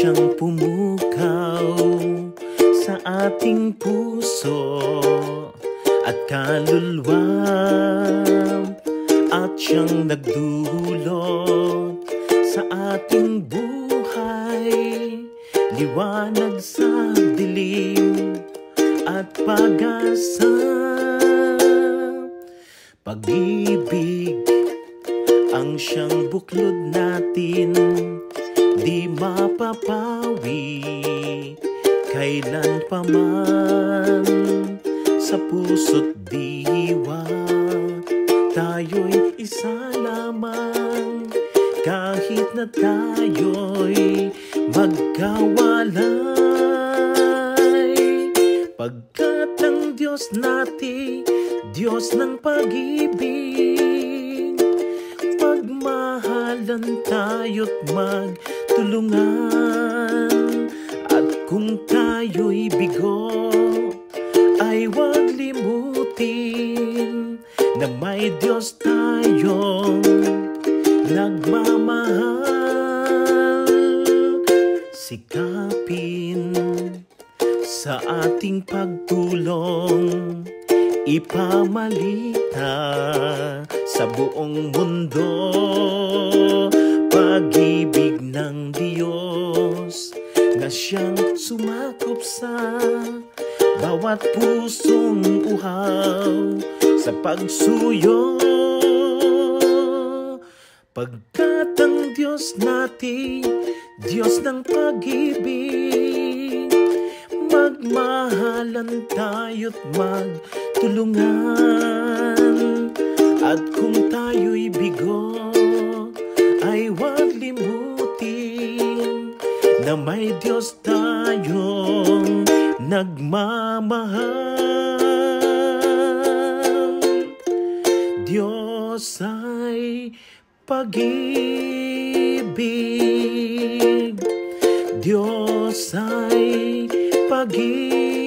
siyang pumukaw sa ating puso at kaluluwa, at siyang nagdulot sa ating buhay, liwanag sa dilim at pag-asa. Pag-ibig ang siyang buklod natin, di mapapawi kailan pa man. Sa puso't diwa tayo'y isa lamang, kahit na tayo'y magkawalay. Pagkat ang Diyos natin, Diyos ng pag-ibig, magmahalan tayo't magtulungan. At kung tayo'y bigo, ay huwag limutin na may Diyos tayong nagmamahal. Sikapin sa ating pagtulong, ipamalita sa buong mundo, pag-ibig ng Diyos na siyang sumakop sa bawat pusong uhaw sa pagsuyo. Pagkat ang Diyos natin, Diyos ng pag-ibig, magmahalan tayo't magtulungan. At kung tayo'y bigo, ay huwag limutin na may Diyos tayong nagmamahal. Diyos ay pag-ibig, Diyos ay pag-ibig.